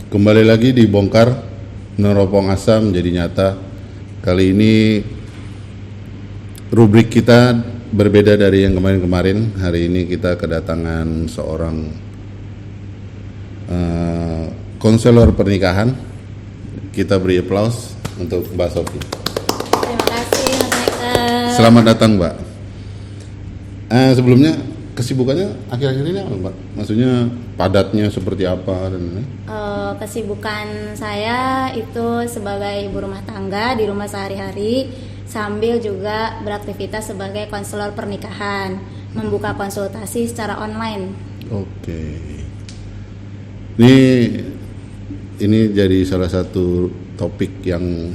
Kembali lagi dibongkar, neropong asam jadi nyata. Kali ini rubrik kita berbeda dari yang kemarin-kemarin. Hari ini kita kedatangan seorang konselor pernikahan. Kita beri aplaus untuk Mbak Sofi. Terima kasih Mas Michael. Selamat datang Mbak. Sebelumnya kesibukannya akhir-akhir ini apa Mbak? Maksudnya padatnya seperti apa dan ini? Kesibukan saya itu sebagai ibu rumah tangga di rumah sehari-hari, sambil juga beraktivitas sebagai konselor pernikahan, membuka konsultasi secara online. Oke. Ini jadi salah satu topik yang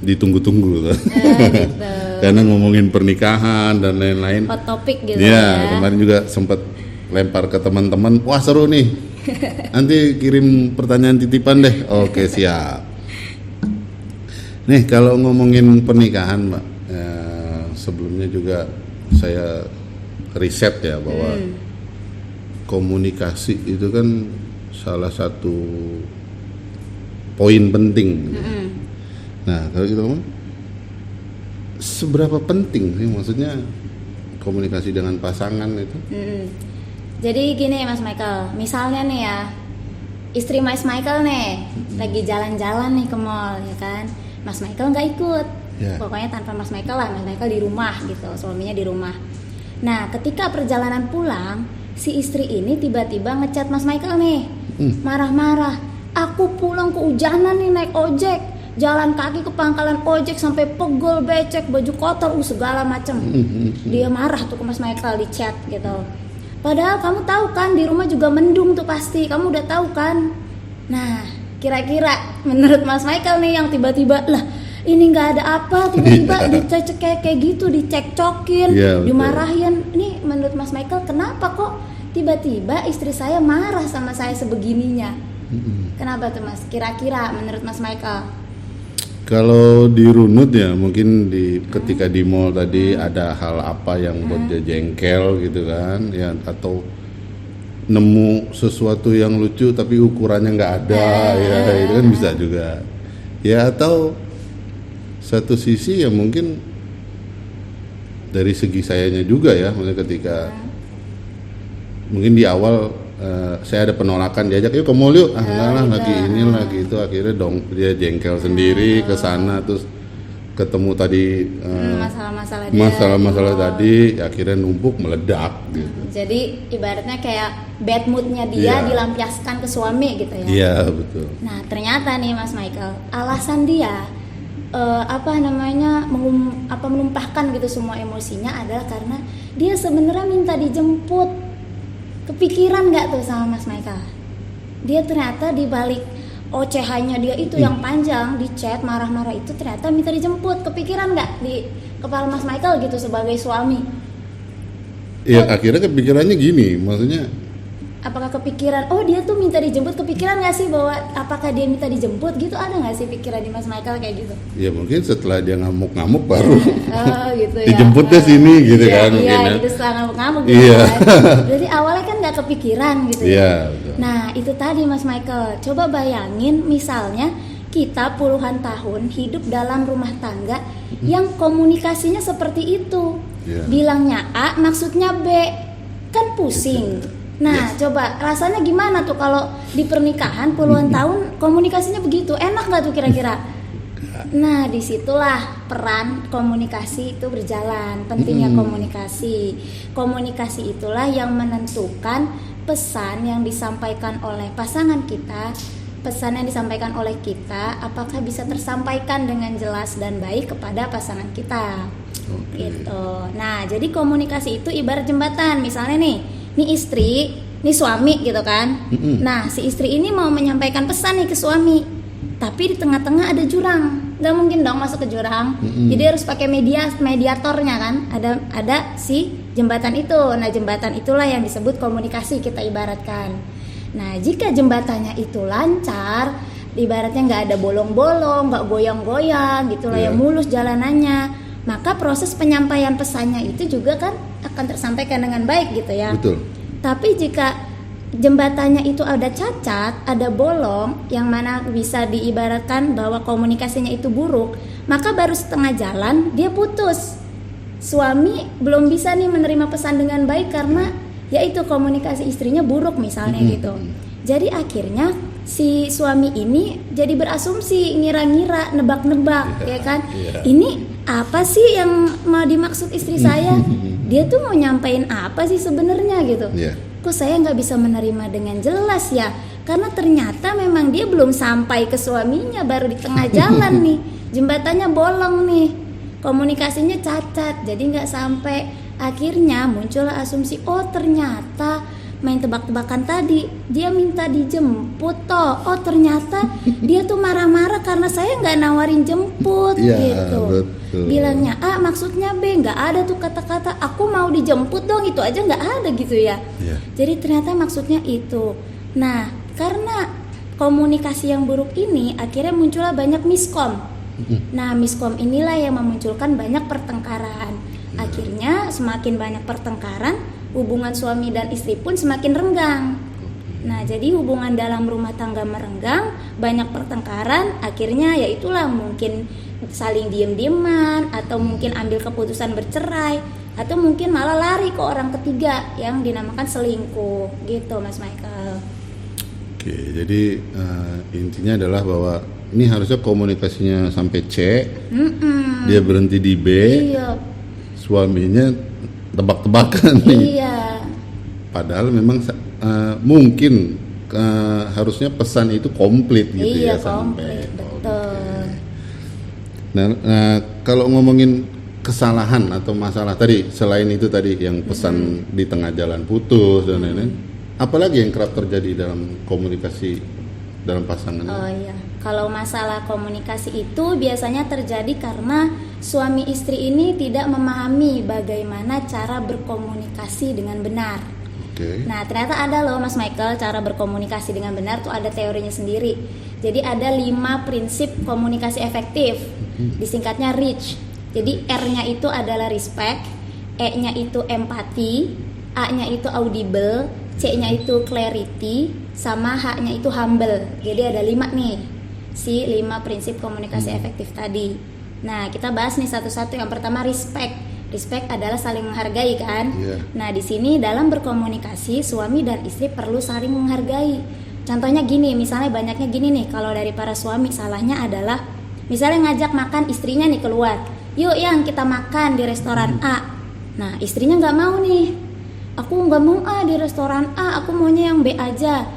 ditunggu-tunggu kan? Gitu. Karena ngomongin pernikahan dan lain-lain. Hot topic gitu ya. Kemarin juga sempat lempar ke teman-teman, wah seru nih. Nanti kirim pertanyaan titipan deh. Oke, siap. Nih kalau ngomongin pernikahan Mbak, sebelumnya juga saya riset ya bahwa komunikasi itu kan salah satu poin penting. Nah kalau kita ngomong seberapa penting sih maksudnya komunikasi dengan pasangan itu? Jadi gini Mas Michael, misalnya nih ya, istri Mas Michael nih lagi jalan-jalan nih ke mall ya kan, Mas Michael nggak ikut, pokoknya tanpa Mas Michael lah, Mas Michael di rumah gitu, suaminya di rumah. Nah ketika perjalanan pulang, si istri ini tiba-tiba ngechat Mas Michael nih, marah-marah, aku pulang kehujanan nih naik ojek, jalan kaki ke pangkalan ojek sampai pegel, becek, baju kotor, segala macem. Dia marah tuh ke Mas Michael di chat gitu. Padahal kamu tahu kan di rumah juga mendung tuh pasti, kamu udah tahu kan. Nah kira-kira menurut Mas Michael nih yang tiba-tiba lah ini nggak ada apa, tiba-tiba dicek kayak gitu, dicekcokin, dimarahin. Ini menurut Mas Michael kenapa kok tiba-tiba istri saya marah sama saya sebegininya? Kenapa tuh Mas? Kira-kira menurut Mas Michael? Kalau dirunut ya mungkin ketika di mall tadi ada hal apa yang buat dia jengkel gitu kan ya, atau nemu sesuatu yang lucu tapi ukurannya nggak ada ya itu kan bisa juga ya, atau satu sisi ya mungkin dari segi sayanya juga ya, maksudnya ketika mungkin di awal saya ada penolakan, diajak yuk ke mall yuk, enggak lah lagi ini lagi itu, akhirnya dong dia jengkel sendiri ke sana, terus ketemu tadi masalah-masalah tadi, akhirnya numpuk meledak gitu. Jadi ibaratnya kayak bad moodnya dia dilampiaskan ke suami gitu ya. Iya betul. Nah ternyata nih Mas Michael, alasan dia menumpahkan gitu semua emosinya adalah karena dia sebenarnya minta dijemput. Kepikiran nggak tuh sama Mas Michael? Dia ternyata di balik ocehannya dia itu yang panjang di chat marah-marah itu ternyata minta dijemput. Kepikiran nggak di kepala Mas Michael gitu sebagai suami? Ya akhirnya kepikirannya gini, maksudnya apakah kepikiran, oh dia tuh minta dijemput, kepikiran nggak sih bahwa apakah dia minta dijemput gitu, ada nggak sih pikiran di Mas Michael kayak gitu? Ya mungkin setelah dia ngamuk-ngamuk baru gitu ya. dijemputnya sini gitu kan mungkin ya. Iya, itu setelah ngamuk-ngamuk gitu kan. Jadi awalnya kan nggak kepikiran gitu ya. Betul. Nah itu tadi Mas Michael, coba bayangin misalnya kita puluhan tahun hidup dalam rumah tangga yang komunikasinya seperti itu, bilangnya A maksudnya B, kan pusing. Nah coba rasanya gimana tuh kalau di pernikahan puluhan tahun komunikasinya begitu, enak nggak tuh kira-kira? Nah disitulah peran komunikasi itu berjalan, pentingnya komunikasi itulah yang menentukan pesan yang disampaikan oleh pasangan kita, pesan yang disampaikan oleh kita apakah bisa tersampaikan dengan jelas dan baik kepada pasangan kita. Gitu. Nah jadi komunikasi itu ibarat jembatan, misalnya nih istri, nih suami gitu kan. Nah si istri ini mau menyampaikan pesan nih ke suami, tapi di tengah-tengah ada jurang, nggak mungkin dong masuk ke jurang. Jadi harus pakai mediatornya kan, ada si jembatan itu. Nah jembatan itulah yang disebut komunikasi kita ibaratkan. Nah jika jembatannya itu lancar, ibaratnya nggak ada bolong-bolong, nggak goyang-goyang gitulah ya, mulus jalanannya, maka proses penyampaian pesannya itu juga kan akan tersampaikan dengan baik gitu ya. Betul. Tapi jika jembatannya itu ada cacat, ada bolong, yang mana bisa diibaratkan bahwa komunikasinya itu buruk, maka baru setengah jalan dia putus. Suami belum bisa nih menerima pesan dengan baik karena yaitu komunikasi istrinya buruk misalnya gitu. Jadi akhirnya si suami ini jadi berasumsi, ngira-ngira, nebak-nebak, ya kan? Ini apa sih yang mau dimaksud istri saya? Dia tuh mau nyampein apa sih sebenarnya gitu? Kok saya nggak bisa menerima dengan jelas ya? Karena ternyata memang dia belum sampai ke suaminya, baru di tengah jalan nih, jembatannya bolong nih, komunikasinya cacat, jadi nggak sampai. Akhirnya muncullah asumsi, oh ternyata main tebak-tebakan tadi dia minta dijemput toh, oh ternyata dia tuh marah-marah karena saya nggak nawarin jemput gitu. Betul. Bilangnya A maksudnya B, nggak ada tuh kata-kata aku mau dijemput dong, itu aja nggak ada gitu ya. Jadi ternyata maksudnya itu. Nah karena komunikasi yang buruk ini akhirnya muncullah banyak miskom. Nah miskom inilah yang memunculkan banyak pertengkaran. Akhirnya semakin banyak pertengkaran, hubungan suami dan istri pun semakin renggang. Nah jadi hubungan dalam rumah tangga merenggang, banyak pertengkaran, akhirnya ya itulah mungkin saling diem-dieman, atau mungkin ambil keputusan bercerai, atau mungkin malah lari ke orang ketiga yang dinamakan selingkuh gitu Mas Michael. Oke, jadi intinya adalah bahwa ini harusnya komunikasinya sampai C, dia berhenti di B. Iya. Suaminya tebak-tebakan nih. Iya. Padahal memang mungkin harusnya pesan itu komplit gitu ya sampai. Betul. Nah, kalau ngomongin kesalahan atau masalah tadi, selain itu tadi yang pesan di tengah jalan putus dan lain-lain, apalagi yang kerap terjadi dalam komunikasi dalam pasangan? Oh iya. Kalau masalah komunikasi itu biasanya terjadi karena suami istri ini tidak memahami bagaimana cara berkomunikasi dengan benar. Nah ternyata ada loh Mas Michael, cara berkomunikasi dengan benar tuh ada teorinya sendiri. Jadi ada 5 prinsip komunikasi efektif, disingkatnya REACH. Jadi R-nya itu adalah respect, E-nya itu empati, A-nya itu audible, C-nya itu clarity, sama H-nya itu humble. Jadi ada 5 nih, si 5 prinsip komunikasi efektif tadi. Nah kita bahas nih satu-satu. Yang pertama respect. Respect adalah saling menghargai kan. Nah di sini dalam berkomunikasi suami dan istri perlu saling menghargai. Contohnya gini, misalnya banyaknya gini nih, kalau dari para suami salahnya adalah misalnya ngajak makan istrinya nih keluar, yuk yang kita makan di restoran A. Nah istrinya nggak mau nih, aku nggak mau A di restoran A, aku maunya yang B aja.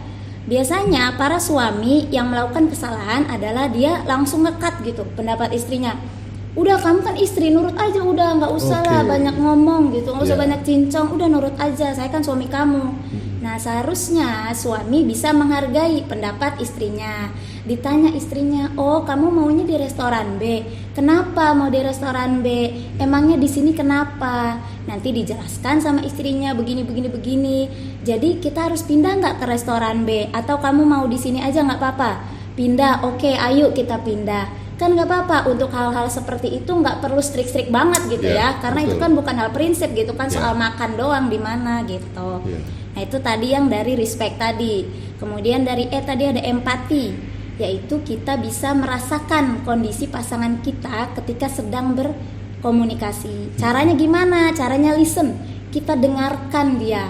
Biasanya para suami yang melakukan kesalahan adalah dia langsung nge-cut gitu pendapat istrinya. Udah kamu kan istri, nurut aja, udah nggak usah lah banyak ngomong gitu, nggak usah banyak cincong, udah nurut aja, saya kan suami kamu. Nah seharusnya suami bisa menghargai pendapat istrinya. Ditanya istrinya, oh kamu maunya di restoran B, kenapa mau di restoran B, emangnya di sini kenapa? Nanti dijelaskan sama istrinya begini. Jadi kita harus pindah nggak ke restoran B, atau kamu mau di sini aja nggak apa-apa? Pindah, oke, ayo kita pindah. Kan nggak apa-apa, untuk hal-hal seperti itu nggak perlu strik-strik banget gitu ya, karena betul. Itu kan bukan hal prinsip gitu kan, soal makan doang di mana gitu. Nah itu tadi yang dari respect tadi. Kemudian dari E tadi ada empati, yaitu kita bisa merasakan kondisi pasangan kita ketika sedang berkomunikasi. Caranya gimana? Caranya listen, kita dengarkan dia.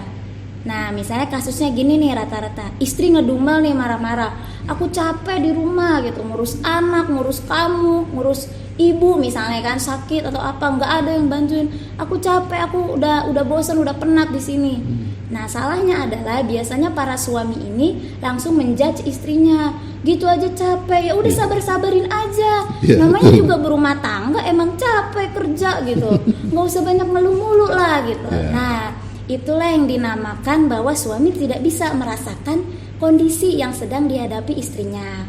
Nah misalnya kasusnya gini nih, rata-rata istri ngedumel nih, marah-marah, aku capek di rumah gitu, ngurus anak, ngurus kamu, ngurus ibu misalnya kan, sakit atau apa, nggak ada yang bantuin, aku capek, aku udah bosan, udah penat di sini. Nah salahnya adalah biasanya para suami ini langsung menjudge istrinya, gitu aja capek, ya udah sabar-sabarin aja, namanya juga berumah tangga, emang capek kerja gitu, nggak usah banyak ngeluh-ngeluh lah gitu. Nah itulah yang dinamakan bahwa suami tidak bisa merasakan kondisi yang sedang dihadapi istrinya.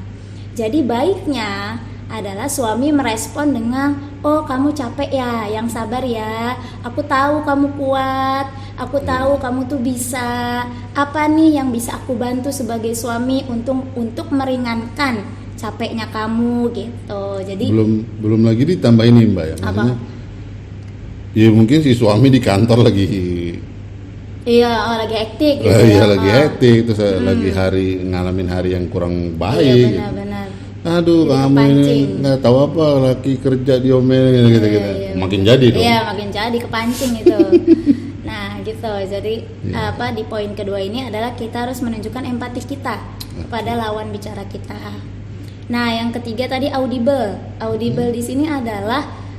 Jadi baiknya adalah suami merespon dengan, oh kamu capek ya, yang sabar ya, aku tahu kamu kuat, aku tahu kamu tuh bisa, apa nih yang bisa aku bantu sebagai suami untuk meringankan capeknya kamu gitu. Jadi belum lagi ditambahin nih Mbak ya, maksudnya ya mungkin si suami di kantor lagi Iya, lagi hektik gitu Iya, ya. lagi hektik, terus lagi ngalamin hari yang kurang baik. Iya, gitu. benar-benar. Aduh, Jadi kamu ini kepancing. nggak tahu apa, laki kerja diomelin gitu. Iya, Makin jadi dong. Iya, makin jadi kepancing itu. Nah, gitu. Jadi di poin kedua ini adalah kita harus menunjukkan empati kita kepada lawan bicara kita. Nah, yang ketiga tadi audible. Audible di sini adalah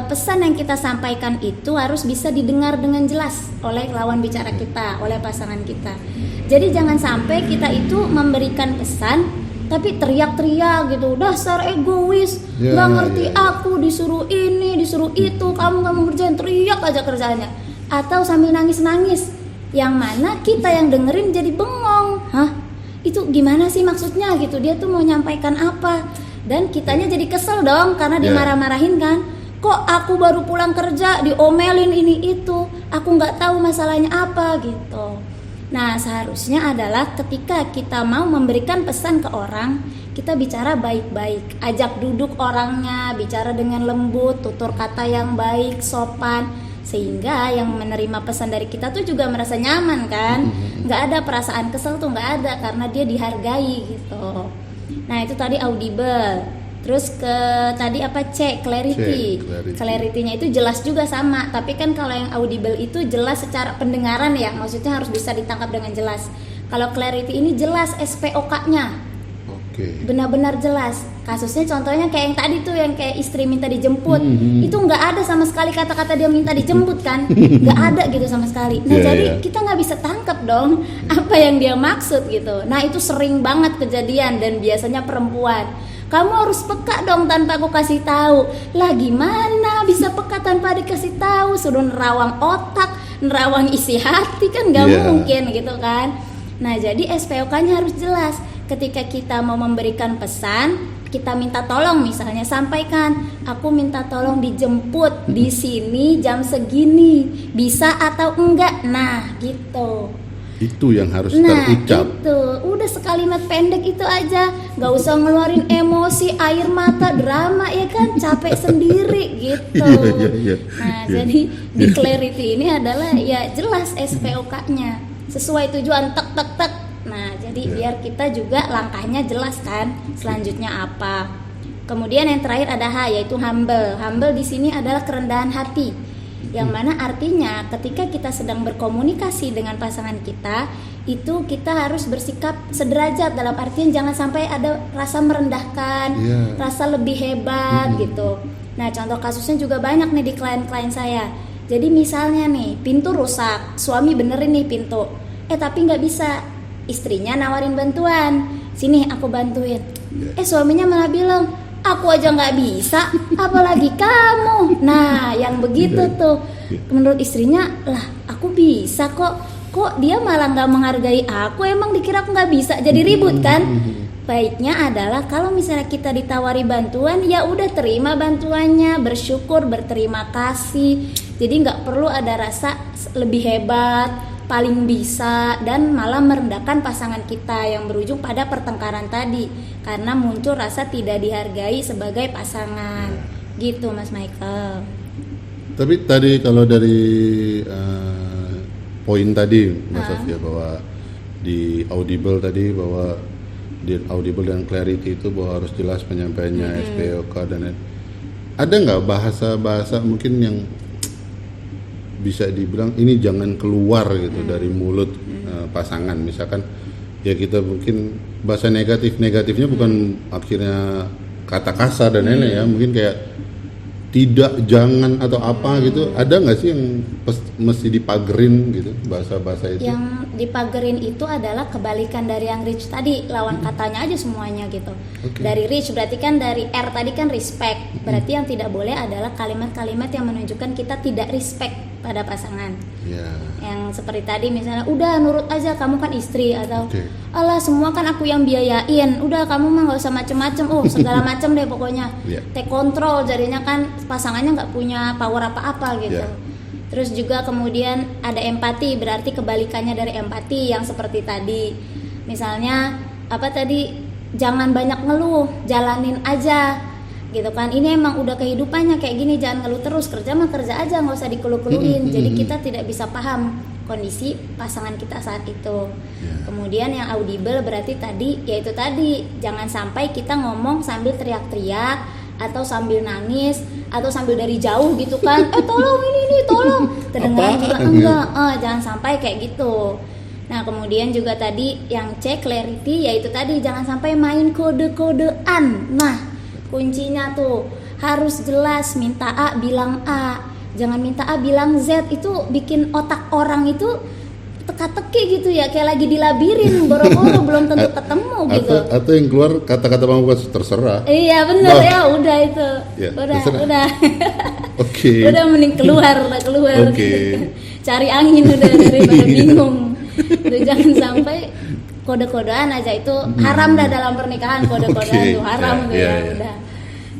pesan yang kita sampaikan itu harus bisa didengar dengan jelas oleh lawan bicara kita, oleh pasangan kita. Jadi jangan sampai kita itu memberikan pesan tapi teriak-teriak gitu, dasar egois, nggak ngerti aku, disuruh ini, disuruh itu, kamu nggak mau kerjain, teriak aja kerjaannya, atau sambil nangis-nangis, yang mana kita yang dengerin jadi bengong, itu gimana sih maksudnya gitu, dia tuh mau nyampaikan apa, dan kitanya jadi kesel dong karena dimarah-marahin kan, kok aku baru pulang kerja diomelin ini itu, aku nggak tahu masalahnya apa gitu. Nah, seharusnya adalah ketika kita mau memberikan pesan ke orang, kita bicara baik-baik, ajak duduk orangnya, bicara dengan lembut, tutur kata yang baik, sopan, sehingga yang menerima pesan dari kita tuh juga merasa nyaman kan, nggak ada perasaan kesel tuh, nggak ada, karena dia dihargai gitu. Nah, itu tadi audible. Terus ke tadi apa clarity. Clarity-nya itu jelas juga sama, tapi kan kalau yang audible itu jelas secara pendengaran ya, maksudnya harus bisa ditangkap dengan jelas. Kalau clarity ini jelas SPOK-nya. Benar-benar jelas. Kasusnya contohnya kayak yang tadi tuh, yang kayak istri minta dijemput. Itu nggak ada sama sekali kata-kata dia minta dijemput kan, nggak ada gitu sama sekali. Nah jadi kita nggak bisa tangkap dong apa yang dia maksud gitu. Nah itu sering banget kejadian dan biasanya perempuan. Kamu harus peka dong tanpa aku kasih tahu. Lah gimana bisa peka tanpa dikasih tahu? Suruh nerawang otak, nerawang isi hati kan nggak mungkin gitu kan. Nah jadi SPOK-nya harus jelas. Ketika kita mau memberikan pesan, kita minta tolong, misalnya sampaikan, aku minta tolong dijemput di sini jam segini, bisa atau enggak? Nah gitu. Itu yang harus terucap. Itu udah sekalimat pendek itu aja, nggak usah ngeluarin emosi, air mata, drama ya kan, capek sendiri gitu. Nah jadi di clarity ini adalah ya jelas SPOK-nya, sesuai tujuan, tek tek tek. Nah jadi biar kita juga langkahnya jelas kan, selanjutnya apa. Kemudian yang terakhir ada H, yaitu humble. Humble di sini adalah kerendahan hati, yang mana artinya ketika kita sedang berkomunikasi dengan pasangan kita, itu kita harus bersikap sederajat, dalam artian jangan sampai ada rasa merendahkan, rasa lebih hebat gitu. Nah contoh kasusnya juga banyak nih di klien-klien saya. Jadi misalnya nih pintu rusak, suami benerin nih pintu, tapi nggak bisa, istrinya nawarin bantuan, sini aku bantuin, suaminya malah bilang, aku aja nggak bisa, apalagi kamu. Nah, yang begitu tuh, menurut istrinya, lah aku bisa kok dia malah nggak menghargai aku, emang dikira aku nggak bisa, jadi ribut kan. Baiknya adalah kalau misalnya kita ditawari bantuan, ya udah terima bantuannya, bersyukur, berterima kasih. Jadi nggak perlu ada rasa lebih hebat, paling bisa, dan malah merendahkan pasangan kita yang berujung pada pertengkaran tadi karena muncul rasa tidak dihargai sebagai pasangan. Gitu Mas Michael. Tapi tadi kalau dari poin tadi Mas Sofia, bahwa di audible tadi, bahwa di audible dan clarity itu bahwa harus jelas penyampaiannya, SPOK dan ada nggak bahasa mungkin yang bisa dibilang ini jangan keluar gitu dari mulut pasangan, misalkan ya kita mungkin bahasa negatifnya bukan akhirnya kata kasar dan lain-lain ya, mungkin kayak tidak, jangan atau apa gitu, ada nggak sih yang mesti dipagerin gitu bahasa-bahasa itu? Yang dipagerin itu adalah kebalikan dari yang Rich tadi, lawan katanya aja semuanya gitu. Dari Rich berarti kan dari R tadi kan respect, berarti yang tidak boleh adalah kalimat-kalimat yang menunjukkan kita tidak respect pada pasangan. Yang seperti tadi misalnya, udah nurut aja, kamu kan istri, atau alah semua kan aku yang biayain, udah kamu mah nggak usah macem-macem, segala macem deh pokoknya. Take control, jadinya kan pasangannya nggak punya power apa-apa gitu. Terus juga kemudian ada empati, berarti kebalikannya dari empati yang seperti tadi. Misalnya apa tadi, jangan banyak ngeluh, jalanin aja gitu kan, ini emang udah kehidupannya kayak gini, jangan ngeluh terus, kerja mah kerja aja, nggak usah dikeluh-keluhin. Jadi kita tidak bisa paham kondisi pasangan kita saat itu. Kemudian yang audible berarti tadi, yaitu tadi jangan sampai kita ngomong sambil teriak-teriak atau sambil nangis atau sambil dari jauh gitu kan, tolong ini tolong, terdengar juga enggak, jangan sampai kayak gitu. Nah kemudian juga tadi yang cek clarity, yaitu tadi jangan sampai main kode-kodean. Nah kuncinya tuh harus jelas, minta A bilang A, jangan minta A bilang Z, itu bikin otak orang itu teka-teki gitu ya, kayak lagi di labirin, boro-boro belum tentu ketemu gitu. Atau yang keluar kata-kata pamungkas terserah. Iya benar ya, udah itu. Ya, udah. Oke. Udah mending keluar. Oke. Cari angin udah daripada bingung. Udah jangan sampai kode-kodean aja, itu haram dah dalam pernikahan, kode-kodean itu haram tuh ya. Udah.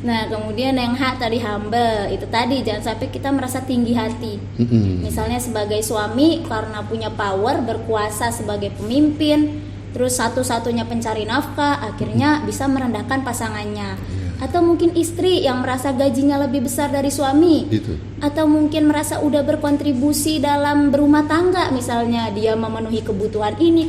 Nah kemudian yang H tadi humble, itu tadi jangan sampai kita merasa tinggi hati. Misalnya sebagai suami karena punya power, berkuasa sebagai pemimpin, terus satu-satunya pencari nafkah, akhirnya bisa merendahkan pasangannya. Atau mungkin istri yang merasa gajinya lebih besar dari suami, atau mungkin merasa udah berkontribusi dalam berumah tangga, misalnya dia memenuhi kebutuhan ini,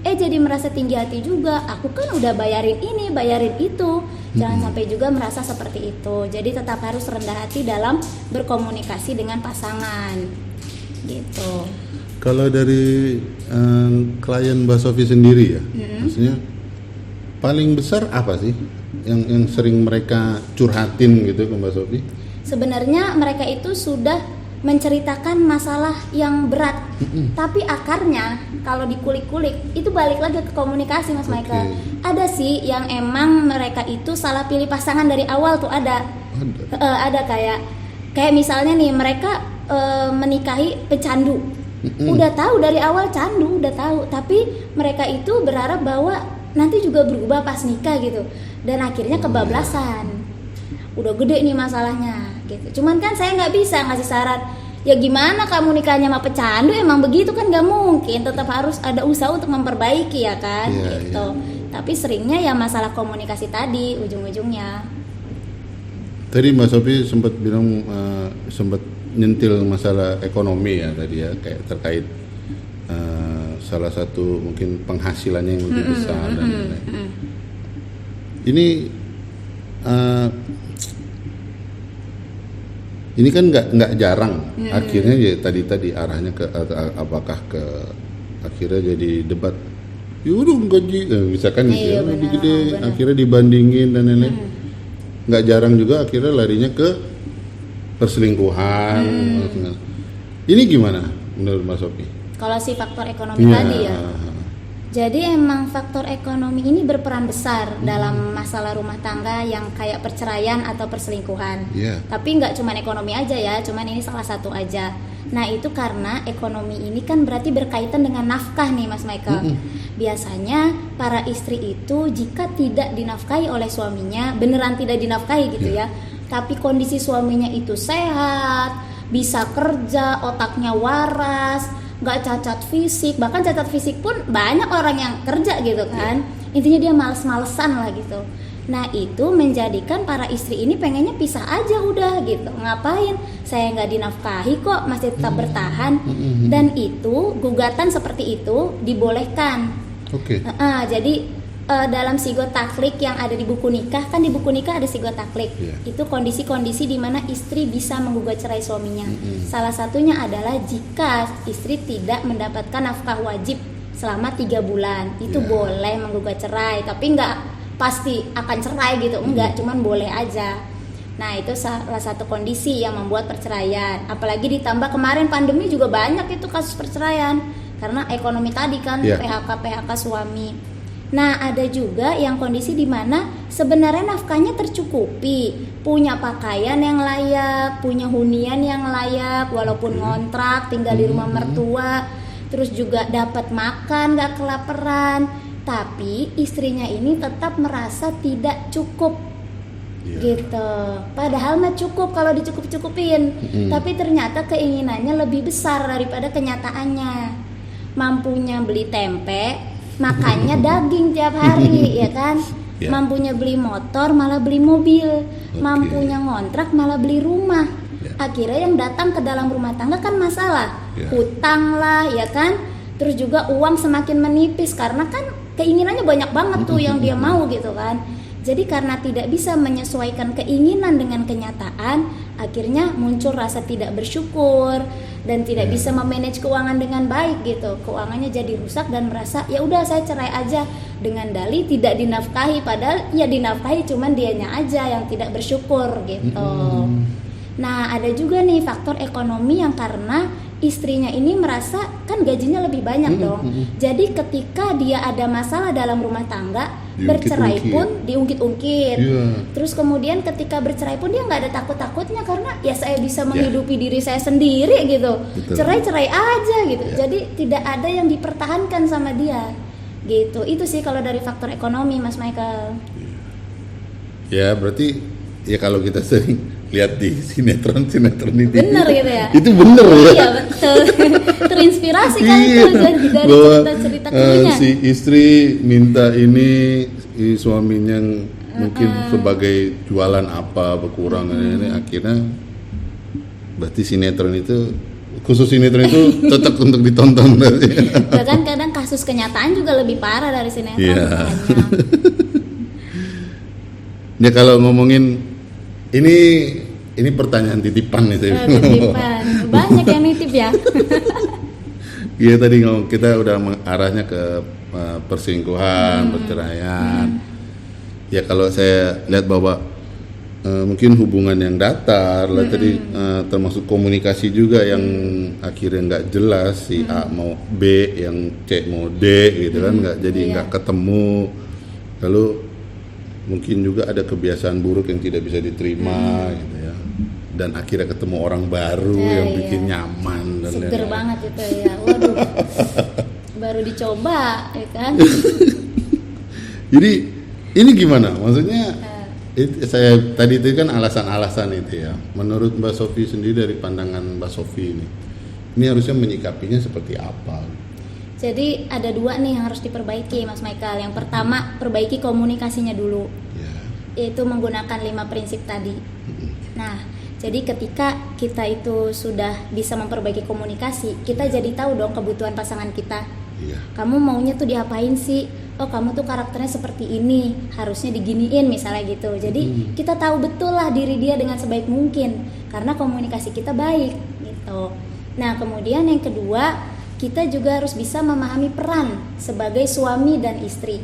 jadi merasa tinggi hati juga, aku kan udah bayarin ini, bayarin itu. Jangan sampai juga merasa seperti itu. Jadi tetap harus rendah hati dalam berkomunikasi dengan pasangan gitu. Kalau dari klien Mbak Sofi sendiri ya, maksudnya paling besar apa sih yang sering mereka curhatin gitu ke Mbak Sofi? Sebenarnya mereka itu sudah menceritakan masalah yang berat, tapi akarnya kalau dikulik-kulik itu balik lagi ke komunikasi, Mas Michael. Ada sih yang emang mereka itu salah pilih pasangan dari awal tuh, ada kayak misalnya nih mereka menikahi pecandu. Udah tahu dari awal candu, udah tahu, tapi mereka itu berharap bahwa nanti juga berubah pas nikah gitu, dan akhirnya kebablasan. Udah gede nih masalahnya gitu. Cuman kan saya nggak bisa ngasih saran, ya gimana kamu nikahnya sama pecandu, emang begitu kan, nggak mungkin, tetap harus ada usaha untuk memperbaiki ya kan, gitu. Tapi seringnya ya masalah komunikasi tadi ujung-ujungnya. Tadi Mbak Sofi sempat bilang sempat nyentil masalah ekonomi ya tadi ya, kayak terkait salah satu mungkin penghasilannya yang lebih besar dan lain-lain. Ini kan nggak jarang, akhirnya ya tadi arahnya ke apakah ke akhirnya jadi debat. Yaudah gaji, misalkan gitu ya, lebih gede, akhirnya dibandingin dan lain-lain. Nggak jarang juga akhirnya larinya ke perselingkuhan. Ini gimana menurut Mas Sofi? Kalau si faktor ekonomi tadi ya. Jadi emang faktor ekonomi ini berperan besar dalam masalah rumah tangga yang kayak perceraian atau perselingkuhan. Tapi nggak cuma ekonomi aja ya, cuman ini salah satu aja. Nah itu karena ekonomi ini kan berarti berkaitan dengan nafkah nih Mas Michael. Biasanya para istri itu jika tidak dinafkahi oleh suaminya, beneran tidak dinafkahi gitu ya, tapi kondisi suaminya itu sehat, bisa kerja, otaknya waras, nggak cacat fisik, bahkan cacat fisik pun banyak orang yang kerja gitu kan, intinya dia males-malesan lah gitu. Nah itu menjadikan para istri ini pengennya pisah aja udah gitu, ngapain saya nggak dinafkahi kok masih tetap bertahan. Dan itu gugatan seperti itu dibolehkan. Jadi dalam sigot taklik yang ada di buku nikah, kan di buku nikah ada sigot taklik. Itu kondisi-kondisi di mana istri bisa menggugat cerai suaminya. Salah satunya adalah jika istri tidak mendapatkan nafkah wajib selama 3 bulan. Itu boleh menggugat cerai, tapi nggak pasti akan cerai gitu, enggak, cuman boleh aja. Nah itu salah satu kondisi yang membuat perceraian. Apalagi ditambah kemarin pandemi juga banyak itu kasus perceraian karena ekonomi tadi kan, PHK suami. Nah ada juga yang kondisi di mana sebenarnya nafkahnya tercukupi, punya pakaian yang layak, punya hunian yang layak, walaupun ngontrak, tinggal di rumah mertua, terus juga dapat makan, gak kelaparan, tapi istrinya ini tetap merasa tidak cukup, gitu. Padahal mah cukup kalau dicukup-cukupin, tapi ternyata keinginannya lebih besar daripada kenyataannya. Mampunya beli tempe, makannya daging tiap hari, ya kan? Mampunya beli motor, malah beli mobil. Mampunya ngontrak, malah beli rumah. akhirnya yang datang ke dalam rumah tangga kan masalah, Ya. hutang lah, ya kan, terus juga uang semakin menipis karena kan keinginannya banyak banget tuh yang dia mau gitu kan. Jadi karena tidak bisa menyesuaikan keinginan dengan kenyataan, akhirnya muncul rasa tidak bersyukur dan tidak bisa memanage keuangan dengan baik gitu. Keuangannya jadi rusak dan merasa ya udah saya cerai aja dengan dalih tidak dinafkahi, padahal ya dinafkahi cuman dianya aja yang tidak bersyukur gitu. Nah, ada juga nih faktor ekonomi yang karena istrinya ini merasa kan gajinya lebih banyak dong. Jadi ketika dia ada masalah dalam rumah tangga, bercerai pun diungkit-ungkit. Terus kemudian ketika bercerai pun dia nggak ada takut-takutnya karena ya saya bisa menghidupi diri saya sendiri gitu. Cerai-cerai aja gitu. Jadi tidak ada yang dipertahankan sama dia. Gitu. Itu sih kalau dari faktor ekonomi, Mas Michael. Ya, berarti ya kalau kita sering lihat di sinetron itu bener gitu ya, itu bener ya, iya betul. Terinspirasi kan itu dari cerita-cerita keluarnya. Si istri minta ini suaminya mungkin sebagai jualan apa kekurangan ini, akhirnya berarti sinetron itu khusus sinetron itu tetap untuk ditonton. Bahkan kadang kasus kenyataan juga lebih parah dari sinetron. Ya kalau ngomongin ini pertanyaan titipan itu. Titipan. Banyak yang nitip ya. Iya tadi kita udah arahnya ke perselingkuhan, perceraian. Ya kalau saya lihat bahwa mungkin hubungan yang datar lah tadi, termasuk komunikasi juga yang akhirnya nggak jelas, si A mau B, yang C mau D gitu kan, nggak ketemu. Lalu mungkin juga ada kebiasaan buruk yang tidak bisa diterima gitu ya, dan akhirnya ketemu orang baru yang bikin nyaman dan seger banget itu ya, waduh. Baru dicoba ya kan. Jadi ini gimana maksudnya, saya tadi itu kan alasan-alasan itu ya, menurut Mbak Sofi sendiri, dari pandangan Mbak Sofi ini harusnya menyikapinya seperti apa? Jadi ada dua nih yang harus diperbaiki, Mas Michael. Yang pertama, perbaiki komunikasinya dulu, yaitu menggunakan 5 prinsip tadi. Nah, jadi ketika kita itu sudah bisa memperbaiki komunikasi, kita jadi tahu dong kebutuhan pasangan kita. Kamu maunya tuh diapain sih? Oh, kamu tuh karakternya seperti ini, harusnya diginiin misalnya gitu. Jadi kita tahu betul lah diri dia dengan sebaik mungkin karena komunikasi kita baik gitu. Nah, kemudian yang kedua, kita juga harus bisa memahami peran sebagai suami dan istri.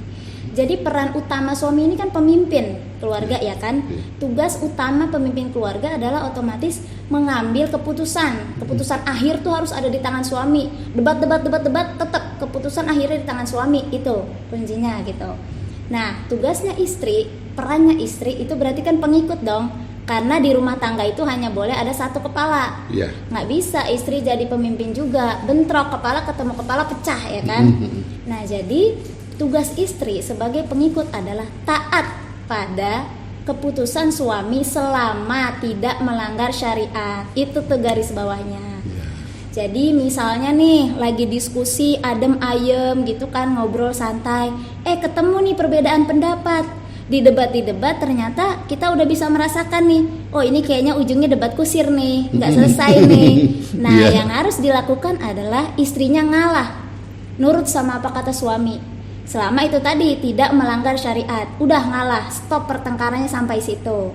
Jadi peran utama suami ini kan pemimpin keluarga ya kan. Tugas utama pemimpin keluarga adalah otomatis mengambil keputusan. Keputusan akhir tuh harus ada di tangan suami. Debat tetap keputusan akhirnya di tangan suami, itu kuncinya gitu. Nah, tugasnya istri, perannya istri itu berarti kan pengikut dong. Karena di rumah tangga itu hanya boleh ada satu kepala. Nggak bisa istri jadi pemimpin juga, bentrok kepala ketemu kepala pecah ya kan. Nah, jadi tugas istri sebagai pengikut adalah taat pada keputusan suami selama tidak melanggar syariat. Itu tuh garis bawahnya. Jadi misalnya nih lagi diskusi adem ayem gitu kan, ngobrol santai, ketemu nih perbedaan pendapat. Di debat ternyata kita udah bisa merasakan nih, oh ini kayaknya ujungnya debat kusir nih, nggak selesai nih. Nah, yang harus dilakukan adalah istrinya ngalah, nurut sama apa kata suami. Selama itu tadi tidak melanggar syariat, udah ngalah, stop pertengkarannya sampai situ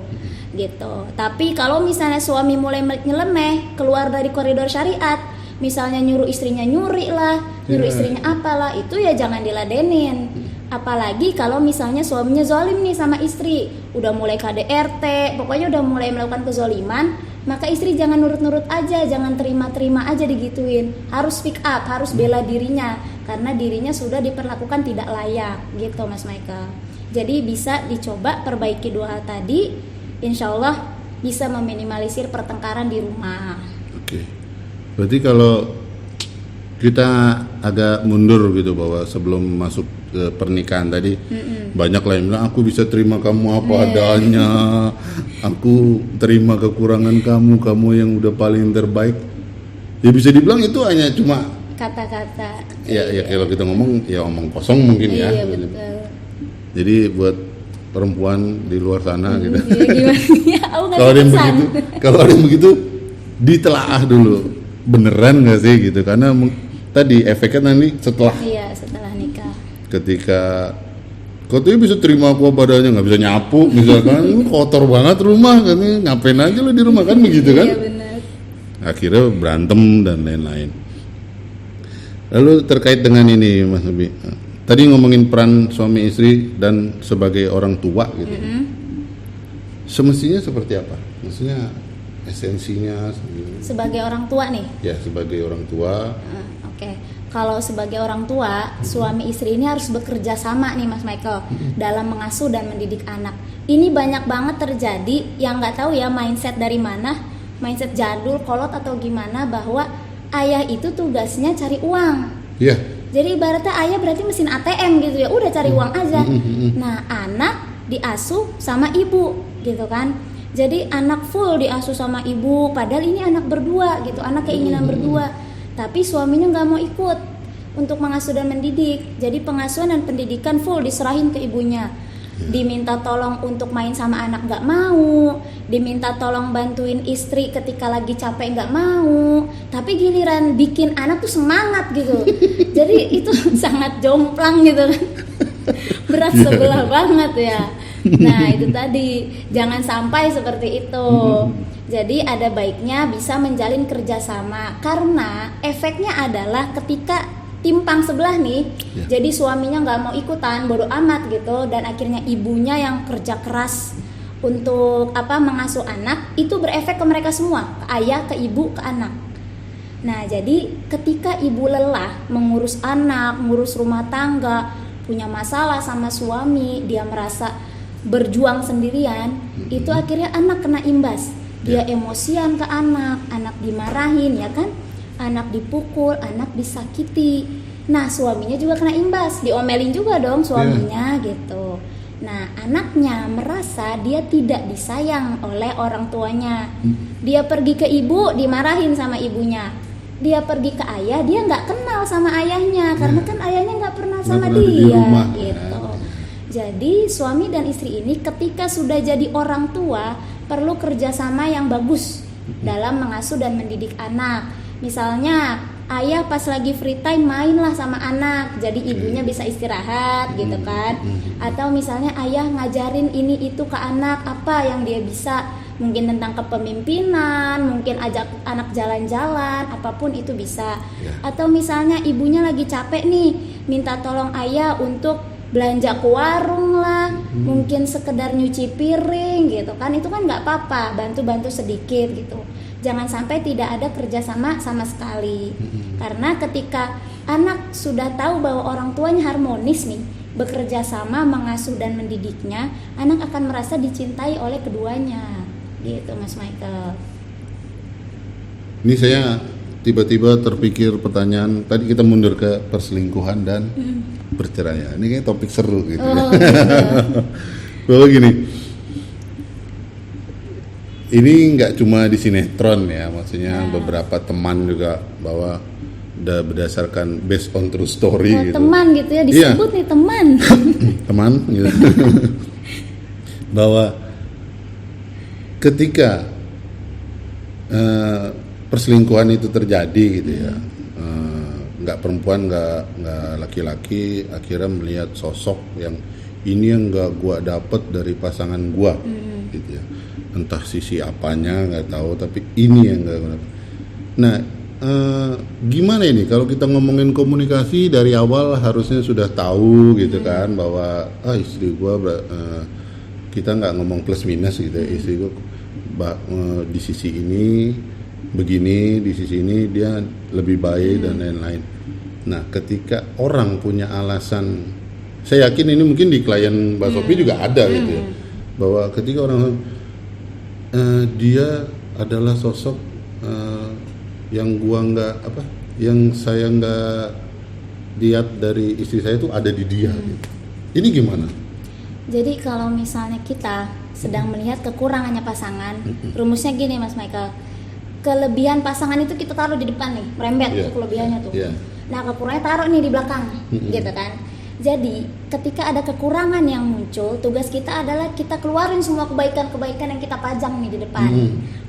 gitu. Tapi kalau misalnya suami mulai nyeleneh, keluar dari koridor syariat, misalnya nyuruh istrinya nyuri lah, nyuruh istrinya apalah, itu ya jangan diladenin. Apalagi kalau misalnya suaminya zalim nih sama istri, udah mulai KDRT, pokoknya udah mulai melakukan kezaliman, maka istri jangan nurut-nurut aja, jangan terima-terima aja digituin. Harus speak up, harus bela dirinya, karena dirinya sudah diperlakukan tidak layak gitu, Mas Michael. Jadi bisa dicoba perbaiki 2 hal tadi, insya Allah bisa meminimalisir pertengkaran di rumah. Oke. Berarti kalau kita agak mundur gitu, bahwa sebelum masuk ke pernikahan tadi, banyak lah yang bilang aku bisa terima kamu apa adanya, aku terima kekurangan kamu yang udah paling terbaik. Ya bisa dibilang itu hanya cuma kata-kata. Ya kalau kita ngomong ya omong kosong mungkin ya. Iya, betul. Jadi buat perempuan di luar sana gitu. Iya, gimana? Ya, kalau ada yang begitu ditelaah dulu beneran nggak sih gitu, karena tadi efeknya nanti setelah nikah, ketika katanya bisa terima aku badannya nggak bisa nyapu misalkan, lu kotor banget rumah kan, ngapain aja lu di rumah kan begitu kan. Iya benar. Akhirnya berantem dan lain-lain. Lalu terkait dengan ini Mas Nabi, tadi ngomongin peran suami istri dan sebagai orang tua gitu. Semestinya seperti apa? Maksudnya esensinya sebagai orang tua nih? Ya, sebagai orang tua. Oke. Kalau sebagai orang tua, suami istri ini harus bekerja sama nih Mas Michael dalam mengasuh dan mendidik anak. Ini banyak banget terjadi yang nggak tahu ya mindset dari mana, mindset jadul, kolot atau gimana, bahwa ayah itu tugasnya cari uang. Iya. Jadi ibaratnya ayah berarti mesin ATM gitu ya, udah cari uang aja. Nah, anak diasuh sama ibu gitu kan. Jadi anak full diasuh sama ibu, padahal ini anak berdua gitu, anak keinginan berdua. Tapi suaminya nggak mau ikut untuk mengasuh dan mendidik. Jadi pengasuhan dan pendidikan full diserahin ke ibunya. Diminta tolong untuk main sama anak nggak mau, diminta tolong bantuin istri ketika lagi capek nggak mau, tapi giliran bikin anak tuh semangat gitu. Jadi itu sangat jomplang gitu kan, berat sebelah banget ya. Nah itu tadi, jangan sampai seperti itu. Jadi ada baiknya bisa menjalin kerjasama, karena efeknya adalah ketika timpang sebelah nih, jadi suaminya nggak mau ikutan, bodo amat gitu, dan akhirnya ibunya yang kerja keras untuk mengasuh anak, itu berefek ke mereka semua, ke ayah, ke ibu, ke anak. Nah jadi ketika ibu lelah mengurus anak, ngurus rumah tangga, punya masalah sama suami, dia merasa berjuang sendirian, itu akhirnya anak kena imbas, dia emosian ke anak, anak dimarahin ya kan, anak dipukul, anak disakiti. Nah suaminya juga kena imbas, diomelin juga dong suaminya gitu. Nah anaknya merasa dia tidak disayang oleh orang tuanya. Dia pergi ke ibu, dimarahin sama ibunya. Dia pergi ke ayah, dia nggak kenal sama ayahnya, karena kan ayahnya nggak pernah sama dia gitu. Jadi suami dan istri ini ketika sudah jadi orang tua perlu kerjasama yang bagus dalam mengasuh dan mendidik anak. Misalnya ayah pas lagi free time mainlah sama anak, jadi ibunya bisa istirahat gitu kan. Atau misalnya ayah ngajarin ini itu ke anak, apa yang dia bisa, mungkin tentang kepemimpinan, mungkin ajak anak jalan-jalan, apapun itu bisa. Atau misalnya ibunya lagi capek nih, minta tolong ayah untuk belanja ke warung lah, mungkin sekedar nyuci piring gitu kan, itu kan nggak apa-apa, bantu-bantu sedikit gitu. Jangan sampai tidak ada kerjasama sama sekali. Karena ketika anak sudah tahu bahwa orang tuanya harmonis nih, bekerja sama mengasuh dan mendidiknya, anak akan merasa dicintai oleh keduanya gitu Mas Michael. Ini saya tiba-tiba terpikir pertanyaan, tadi kita mundur ke perselingkuhan dan perceraian. Ini kayak topik seru gitu ya. Bahwa gini, ini nggak cuma di sinetron ya, maksudnya beberapa teman juga bahwa udah berdasarkan based on true story gitu. Teman gitu ya, disebut nih teman. Teman gitu. Bahwa ketika perselingkuhan itu terjadi gitu ya, nggak perempuan nggak laki-laki akhirnya melihat sosok yang ini yang nggak gua dapet dari pasangan gua gitu ya, entah sisi apanya nggak tahu, tapi ini yang nggak gua dapet. Nah gimana ini kalau kita ngomongin komunikasi dari awal, harusnya sudah tahu gitu kan bahwa istri gua kita nggak ngomong plus minus gitu ya, istri gua di sisi ini begini, di sisi ini dia lebih baik dan lain-lain. Nah ketika orang punya alasan, saya yakin ini mungkin di klien Mbak Sophie juga ada gitu ya, bahwa ketika orang dia adalah sosok yang gua nggak yang saya nggak lihat dari istri saya itu ada di dia gitu. Ini gimana? Jadi kalau misalnya kita sedang melihat kekurangannya pasangan, rumusnya gini Mas Michael, kelebihan pasangan itu kita taruh di depan nih, merembet tuh kelebihannya tuh. Nah kekurangannya taruh nih di belakang, gitu kan. Jadi ketika ada kekurangan yang muncul, tugas kita adalah kita keluarin semua kebaikan-kebaikan yang kita pajang nih di depan.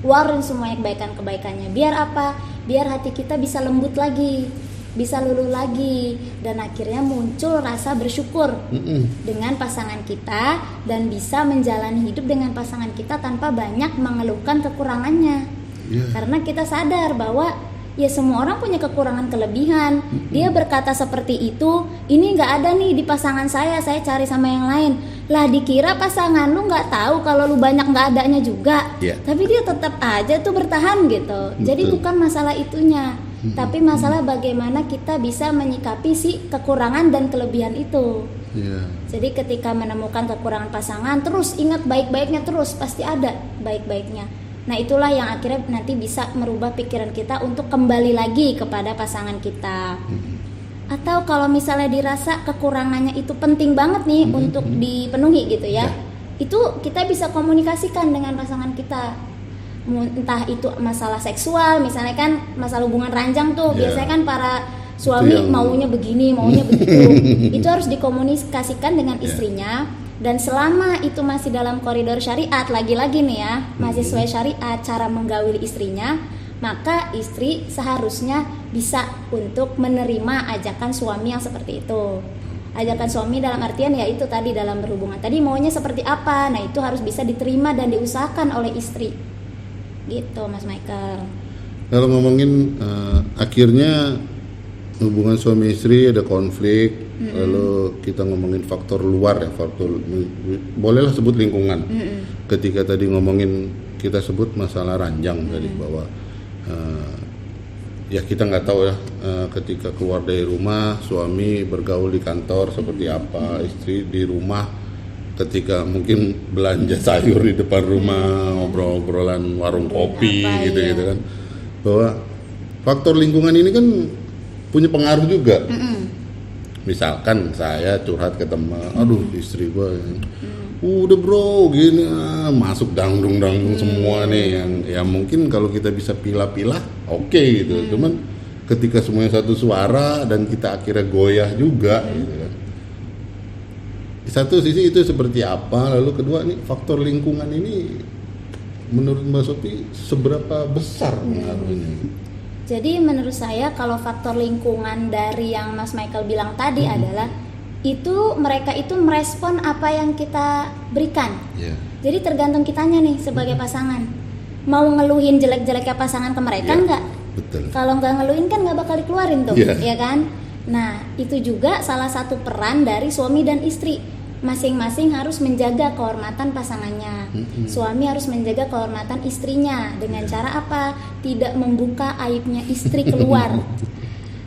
Keluarin semua kebaikan-kebaikannya. Biar apa? Biar hati kita bisa lembut lagi, bisa luluh lagi, dan akhirnya muncul rasa bersyukur dengan pasangan kita dan bisa menjalani hidup dengan pasangan kita tanpa banyak mengeluhkan kekurangannya. Karena kita sadar bahwa ya semua orang punya kekurangan kelebihan. Dia berkata seperti itu, ini nggak ada nih di pasangan saya cari sama yang lain. Lah dikira pasangan lu nggak tahu kalau lu banyak nggak adanya juga. Tapi dia tetap aja tuh bertahan gitu. Jadi bukan masalah itunya, tapi masalah bagaimana kita bisa menyikapi si kekurangan dan kelebihan itu. Jadi ketika menemukan kekurangan pasangan, terus ingat baik-baiknya, terus pasti ada baik-baiknya. Nah itulah yang akhirnya nanti bisa merubah pikiran kita untuk kembali lagi kepada pasangan kita. Atau kalau misalnya dirasa kekurangannya itu penting banget nih untuk dipenuhi gitu ya, itu kita bisa komunikasikan dengan pasangan kita. Entah itu masalah seksual, misalnya kan masalah hubungan ranjang tuh biasanya kan para suami maunya begini, maunya begitu. Itu harus dikomunikasikan dengan istrinya. Dan selama itu masih dalam koridor syariat, lagi-lagi nih ya, masih sesuai syariat cara menggauli istrinya, maka istri seharusnya bisa untuk menerima ajakan suami yang seperti itu. Ajakan suami dalam artian ya itu tadi dalam berhubungan tadi maunya seperti apa, nah itu harus bisa diterima dan diusahakan oleh istri. Gitu Mas Michael. Kalau ngomongin akhirnya hubungan suami istri ada konflik, lalu kita ngomongin faktor luar ya, faktor bolehlah sebut lingkungan. Ketika tadi ngomongin kita sebut masalah ranjang tadi bahwa ya kita nggak tahu ya ketika keluar dari rumah suami bergaul di kantor seperti apa, istri di rumah ketika mungkin belanja sayur di depan rumah, ngobrol-ngobrolan warung kopi gitu kan, bahwa faktor lingkungan ini kan punya pengaruh juga. Misalkan saya curhat ke teman, aduh istri gue udah bro gini masuk dangdung semua nih, yang ya mungkin kalau kita bisa pilah-pilah oke gitu. Cuman ketika semuanya satu suara dan kita akhirnya goyah juga gitu kan. Di satu sisi itu seperti apa, lalu kedua nih faktor lingkungan ini menurut Mbak Sophie seberapa besar pengaruhnya? Jadi menurut saya kalau faktor lingkungan dari yang Mas Michael bilang tadi adalah itu mereka itu merespon apa yang kita berikan. Jadi tergantung kitanya nih sebagai pasangan mau ngeluhin jelek-jeleknya pasangan ke mereka enggak. Kalau nggak ngeluhin kan nggak bakal dikeluarin tuh, ya kan? Nah itu juga salah satu peran dari suami dan istri. Masing-masing harus menjaga kehormatan pasangannya. Suami harus menjaga kehormatan istrinya dengan cara apa? Tidak membuka aibnya istri keluar,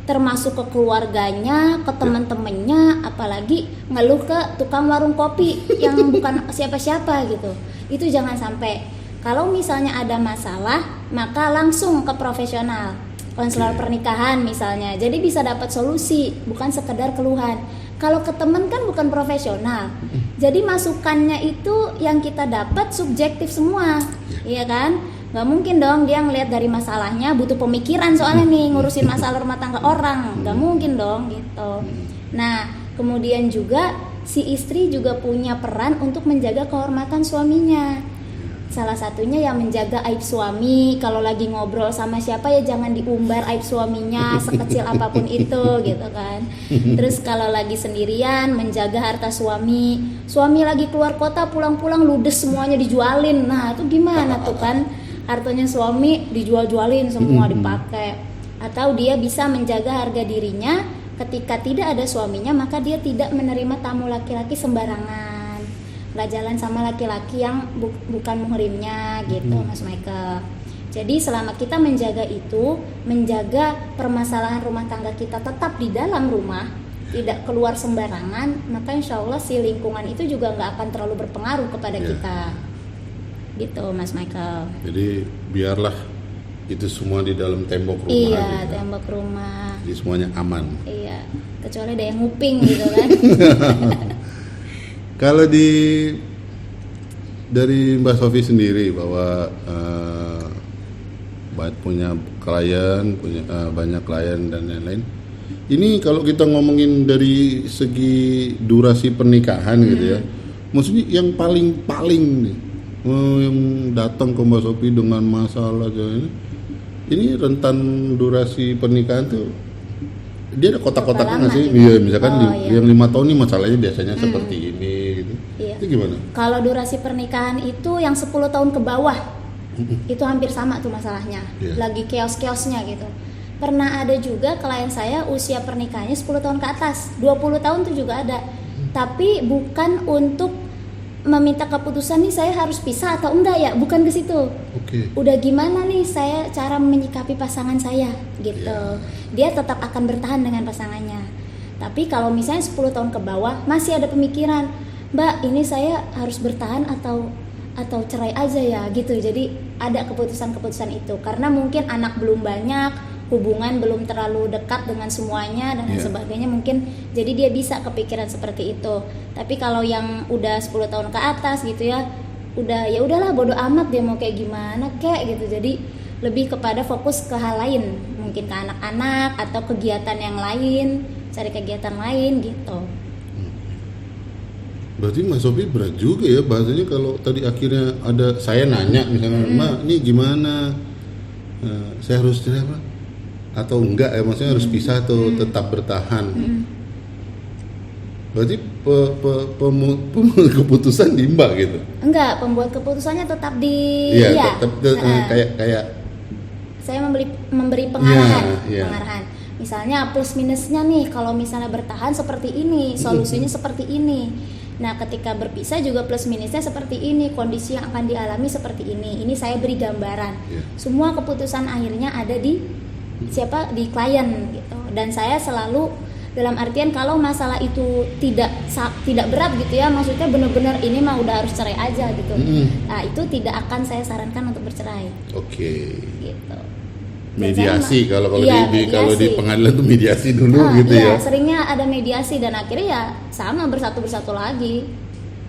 termasuk ke keluarganya, ke teman-temannya, apalagi ngeluh ke tukang warung kopi yang bukan siapa-siapa gitu. Itu jangan sampai. Kalau misalnya ada masalah, maka langsung ke profesional, konselor pernikahan misalnya. Jadi bisa dapat solusi, bukan sekedar keluhan. Kalau ke teman kan bukan profesional, jadi masukannya itu yang kita dapat subjektif semua, iya kan? Gak mungkin dong dia ngelihat dari masalahnya, butuh pemikiran soalnya nih ngurusin masalah rumah tangga orang, gak mungkin dong gitu. Nah kemudian juga si istri juga punya peran untuk menjaga kehormatan suaminya. Salah satunya yang menjaga aib suami, kalau lagi ngobrol sama siapa ya jangan diumbar aib suaminya sekecil apapun itu gitu kan. Terus kalau lagi sendirian menjaga harta suami, suami lagi keluar kota pulang-pulang ludes semuanya dijualin, nah itu gimana tuh kan, hartanya suami dijual-jualin semua dipakai. Atau dia bisa menjaga harga dirinya ketika tidak ada suaminya, maka dia tidak menerima tamu laki-laki sembarangan, nggak jalan sama laki-laki yang bukan muhrimnya gitu Mas Michael. Jadi selama kita menjaga itu, menjaga permasalahan rumah tangga kita tetap di dalam rumah, tidak keluar sembarangan, maka insya Allah si lingkungan itu juga nggak akan terlalu berpengaruh kepada kita gitu Mas Michael. Jadi biarlah itu semua di dalam tembok rumah. Iya aja, tembok rumah. Jadi semuanya aman. Iya, kecuali ada yang nguping gitu kan. Kalau dari Mbak Sophie sendiri bahwa punya klien, banyak klien dan lain-lain, Ini kalau kita ngomongin dari segi durasi pernikahan gitu ya, maksudnya yang paling nih, yang datang ke Mbak Sophie dengan masalah ini rentan durasi pernikahan tuh dia ada kotak-kotaknya nggak sih? gitu? Iya, misalkan Iya. yang 5 tahun nih masalahnya biasanya seperti ini gitu. Iya. Itu gimana? Kalau durasi pernikahan itu yang 10 tahun ke bawah, itu hampir sama tuh masalahnya. Iya. Lagi chaos-chaosnya gitu. Pernah ada juga klien saya usia pernikahannya 10 tahun ke atas, 20 tahun tuh juga ada. Tapi bukan untuk meminta keputusan nih saya harus pisah atau enggak ya, bukan ke situ. Oke. Udah gimana nih saya cara menyikapi pasangan saya gitu. Iya. Dia tetap akan bertahan dengan pasangannya. Tapi kalau misalnya 10 tahun ke bawah masih ada pemikiran, Mbak, ini saya harus bertahan atau cerai aja ya gitu. Jadi ada keputusan-keputusan itu karena mungkin anak belum banyak, hubungan belum terlalu dekat dengan semuanya dan lain Iya. sebagainya, mungkin jadi dia bisa kepikiran seperti itu. Tapi kalau yang udah 10 tahun ke atas gitu ya, ya udahlah bodo amat dia mau kayak gimana kayak gitu. Jadi lebih kepada fokus ke hal lain, mungkin ke anak-anak atau kegiatan yang lain, cari kegiatan lain gitu. Berarti Mas Sophie berat juga ya bahasanya kalau tadi akhirnya ada saya nanya misalnya, Mbak, ini gimana? Saya harus cerai apa? Atau enggak ya, maksudnya harus pisah atau tetap bertahan? Berarti keputusan di Mbak gitu? Enggak, pembuat keputusannya tetap di Iya, tetap kayak saya memberi pengarahan, Iya. pengarahan. Misalnya plus minusnya nih, kalau misalnya bertahan seperti ini, solusinya seperti ini. Nah, ketika berpisah juga plus minusnya seperti ini, kondisi yang akan dialami seperti ini. Ini saya beri gambaran. Iya. Semua keputusan akhirnya ada di di klien gitu. Dan saya selalu dalam artian kalau masalah itu tidak berat gitu ya, maksudnya benar-benar ini mah udah harus cerai aja gitu. Nah, itu tidak akan saya sarankan untuk bercerai. Oke. Gitu. Mediasi kalau Iya, kalau di mediasi. pengadilan tuh mediasi dulu gitu iya, ya. seringnya ada mediasi dan akhirnya ya sama bersatu lagi.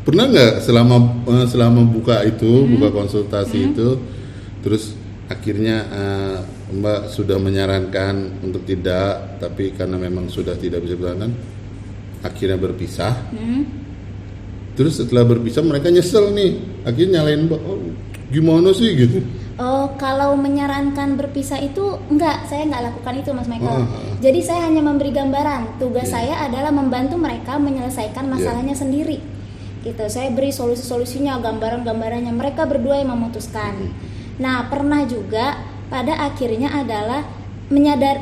Pernah nggak selama buka konsultasi itu, terus akhirnya Mbak sudah menyarankan untuk tidak, tapi karena memang sudah tidak bisa bertahan, akhirnya berpisah. Terus setelah berpisah mereka nyesel nih, akhirnya nyalain Mbak, oh, gimana sih gitu? Oh, kalau menyarankan berpisah itu saya nggak lakukan itu, Mas Michael. Jadi saya hanya memberi gambaran. Tugas saya adalah membantu mereka menyelesaikan masalahnya sendiri. Gitu. Saya beri solusi-solusinya, gambaran-gambarannya. Mereka berdua yang memutuskan. Nah, pernah juga pada akhirnya adalah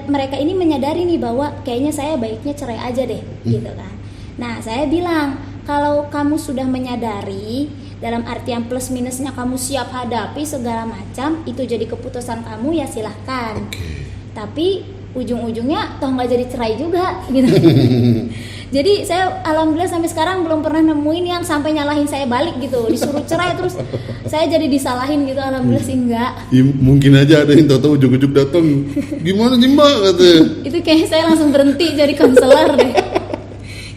mereka ini menyadari nih bahwa kayaknya saya baiknya cerai aja deh, gitu kan. Nah, saya bilang, kalau kamu sudah menyadari dalam artian plus minusnya kamu siap hadapi segala macam, itu jadi keputusan kamu ya silahkan. Tapi ujung-ujungnya toh nggak jadi cerai juga gitu. Jadi saya alhamdulillah sampai sekarang belum pernah nemuin yang sampai nyalahin saya balik gitu, disuruh cerai terus saya jadi disalahin gitu, alhamdulillah sih enggak. Ya, mungkin aja ada yang tahu ujuk-ujuk datang, gimana sih Mbak katanya. Itu kayak saya langsung berhenti jadi konselor deh.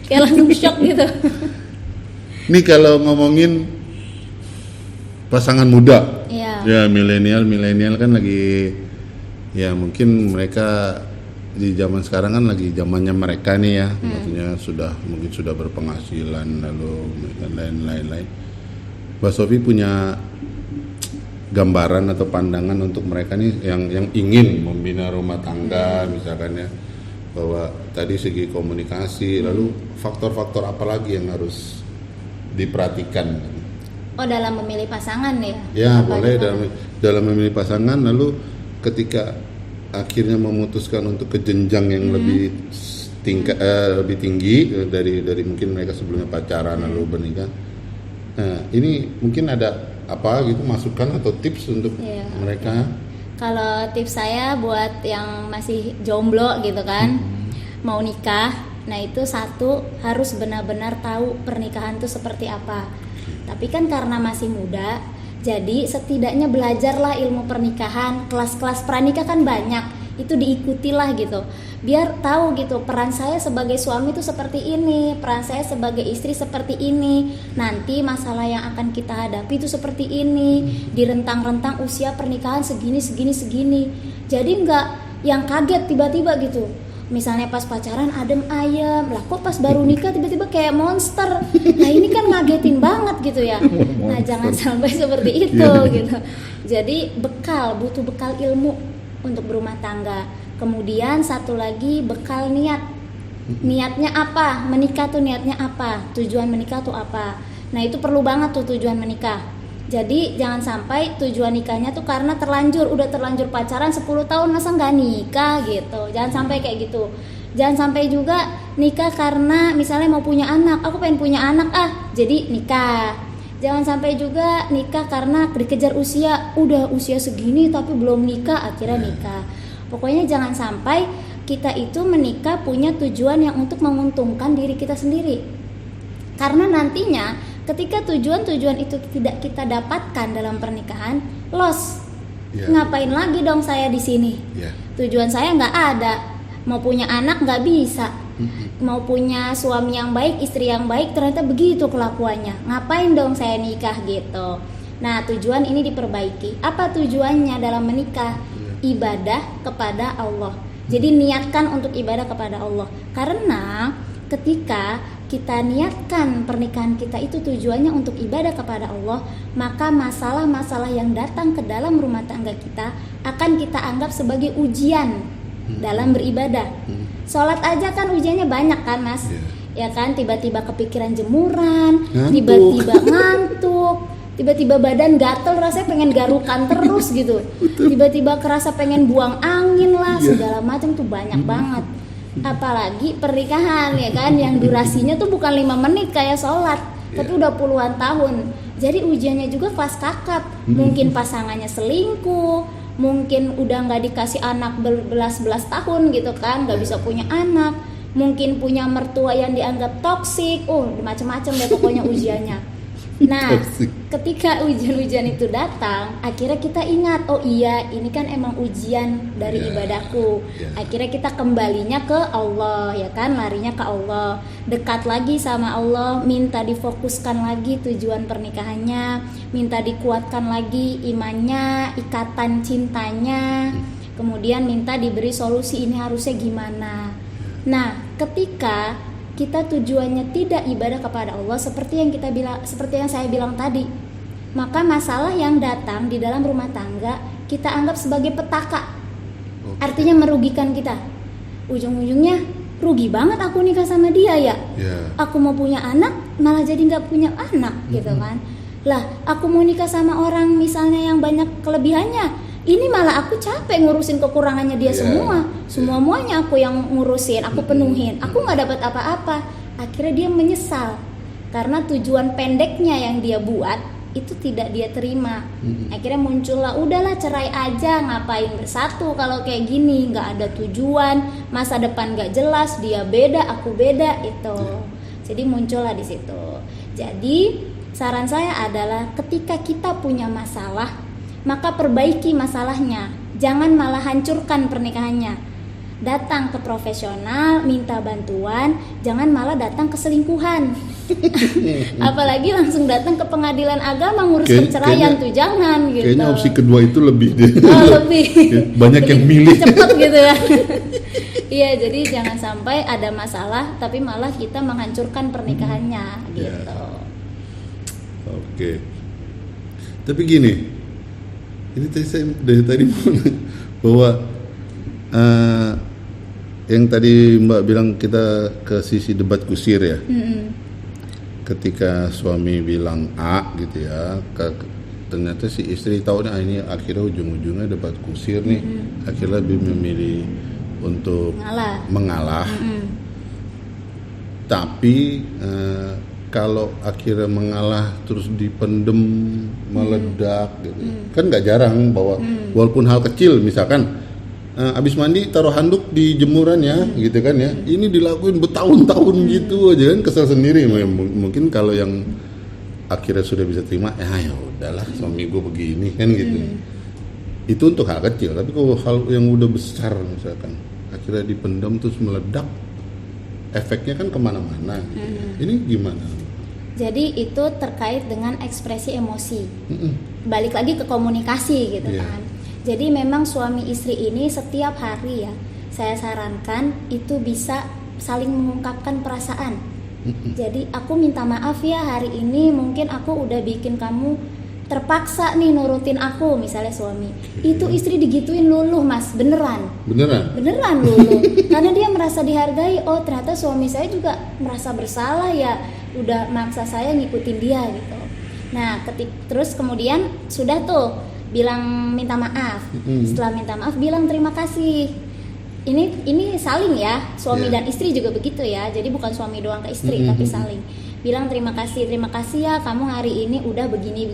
Kayak langsung shock gitu. Nih kalau ngomongin pasangan muda, Iya. ya milenial kan lagi, ya mungkin mereka di zaman sekarang kan lagi zamannya mereka nih ya, maksudnya mungkin sudah berpenghasilan lalu dan lain-lain. Mbak Sophie punya gambaran atau pandangan untuk mereka nih yang ingin membina rumah tangga misalkan ya, bahwa tadi segi komunikasi, lalu faktor-faktor apa lagi yang harus diperhatikan? Oh, dalam memilih pasangan ya? Ya, Apa boleh gimana? dalam memilih pasangan, lalu ketika akhirnya memutuskan untuk ke jenjang yang lebih tinggi dari mungkin mereka sebelumnya pacaran lalu bernikah. Nah, ini mungkin ada apa gitu masukan atau tips untuk mereka? Kalau tips saya buat yang masih jomblo gitu kan, mau nikah, nah itu satu, harus benar-benar tahu pernikahan itu seperti apa. Tapi kan karena masih muda, jadi setidaknya belajarlah ilmu pernikahan, kelas-kelas pranikah kan banyak, itu diikutilah gitu. Biar tahu gitu, peran saya sebagai suami itu seperti ini, peran saya sebagai istri seperti ini, nanti masalah yang akan kita hadapi itu seperti ini, di rentang-rentang usia pernikahan segini. Jadi nggak yang kaget tiba-tiba gitu, Misalnya pas pacaran adem ayem, lah kok pas baru nikah tiba-tiba kayak monster. Nah ini kan ngagetin banget gitu ya. Nah jangan sampai seperti itu gitu. Jadi butuh bekal ilmu untuk berumah tangga. Kemudian satu lagi bekal niat. Niatnya apa? Menikah tuh niatnya apa? Tujuan menikah tuh apa? Nah itu perlu banget tuh tujuan menikah. Jadi jangan sampai tujuan nikahnya tuh karena udah terlanjur pacaran 10 tahun masa nggak nikah gitu. Jangan sampai kayak gitu. Jangan sampai juga nikah karena misalnya mau punya anak, aku pengen punya anak jadi nikah. Jangan sampai juga nikah karena dikejar usia, udah usia segini tapi belum nikah akhirnya nikah. Pokoknya jangan sampai kita itu menikah punya tujuan yang untuk menguntungkan diri kita sendiri. Karena nantinya ketika tujuan-tujuan itu tidak kita dapatkan dalam pernikahan, loss. Ngapain lagi dong saya di sini? Tujuan saya nggak ada. Mau punya anak nggak bisa. Mau punya suami yang baik, istri yang baik, ternyata begitu kelakuannya. Ngapain dong saya nikah gitu? Nah, tujuan ini diperbaiki. Apa tujuannya dalam menikah? Ibadah kepada Allah. Jadi niatkan untuk ibadah kepada Allah. Karena ketika kita niatkan pernikahan kita itu tujuannya untuk ibadah kepada Allah, maka masalah-masalah yang datang ke dalam rumah tangga kita akan kita anggap sebagai ujian dalam beribadah. Sholat aja kan ujiannya banyak kan Mas? Ya kan, tiba-tiba kepikiran jemuran, tiba-tiba ngantuk, tiba-tiba badan gatel rasanya pengen garukan terus gitu, tiba-tiba kerasa pengen buang angin lah, segala macam tuh banyak banget. Apalagi pernikahan ya kan, yang durasinya tuh bukan 5 menit kayak sholat, tapi udah puluhan tahun. Jadi ujiannya juga kelas kakap. Mungkin pasangannya selingkuh, mungkin udah nggak dikasih anak berbelas-belas tahun gitu kan, nggak bisa punya anak, mungkin punya mertua yang dianggap toksik, macam-macam deh pokoknya ujiannya. Nah, ketika ujian-ujian itu datang, akhirnya kita ingat, oh iya, ini kan emang ujian dari ibadahku. Akhirnya kita kembalinya ke Allah, ya kan, larinya ke Allah, dekat lagi sama Allah, minta difokuskan lagi tujuan pernikahannya, minta dikuatkan lagi imannya, ikatan cintanya, kemudian minta diberi solusi ini harusnya gimana. Nah, ketika kita tujuannya tidak ibadah kepada Allah seperti yang saya bilang tadi, maka masalah yang datang di dalam rumah tangga kita anggap sebagai petaka. Artinya merugikan kita. Ujung-ujungnya rugi banget aku nikah sama dia ya. Aku mau punya anak malah jadi nggak punya anak gitu kan. Lah, aku mau nikah sama orang misalnya yang banyak kelebihannya, ini malah aku capek ngurusin kekurangannya dia semuanya aku yang ngurusin, aku penuhin, aku nggak dapat apa-apa. Akhirnya dia menyesal karena tujuan pendeknya yang dia buat itu tidak dia terima. Akhirnya muncullah, udahlah cerai aja, ngapain bersatu kalau kayak gini, nggak ada tujuan, masa depan nggak jelas, dia beda, aku beda itu. Jadi muncullah di situ. Jadi saran saya adalah ketika kita punya masalah, maka perbaiki masalahnya, jangan malah hancurkan pernikahannya. Datang ke profesional, minta bantuan, jangan malah datang ke selingkuhan. Apalagi langsung datang ke pengadilan agama ngurus perceraian tuh, jangan gitu. Kayaknya opsi kedua itu lebih deh. Lebih banyak yang milih. Cepet gitu ya. Iya, jadi jangan sampai ada masalah tapi malah kita menghancurkan pernikahannya gitu. Oke. Tapi gini, ini saya dari tadi bahwa yang tadi Mbak bilang kita ke sisi debat kusir ya. Ketika suami bilang A gitu ya, ternyata si istri tahu ini akhirnya ujung-ujungnya debat kusir nih. Akhirnya lebih memilih untuk mengalah. Tapi kalau akhirnya mengalah terus dipendem, meledak gitu. Kan nggak jarang bahwa walaupun hal kecil, misalkan abis mandi taruh handuk di jemuran ya, gitu kan ya. Ini dilakuin bertahun-tahun gitu aja kan, kesel sendiri. Mungkin kalau yang akhirnya sudah bisa terima, ya udahlah suami gue begini kan gitu. Itu untuk hal kecil, tapi kalau hal yang udah besar misalkan akhirnya dipendam terus meledak, efeknya kan kemana-mana gitu. Ini gimana? Jadi itu terkait dengan ekspresi emosi. Balik lagi ke komunikasi gitu kan. Jadi memang suami istri ini setiap hari ya, saya sarankan itu bisa saling mengungkapkan perasaan. Jadi aku minta maaf ya, hari ini mungkin aku udah bikin kamu terpaksa nih nurutin aku, misalnya suami. Itu istri digituin luluh Mas, beneran luluh. Karena dia merasa dihargai. Oh ternyata suami saya juga merasa bersalah ya, udah maksa saya ngikutin dia gitu. Nah terus kemudian sudah tuh bilang minta maaf. Setelah minta maaf bilang terima kasih. Ini saling ya, suami dan istri juga begitu ya. Jadi bukan suami doang ke istri, tapi saling. Bilang terima kasih ya kamu hari ini udah begini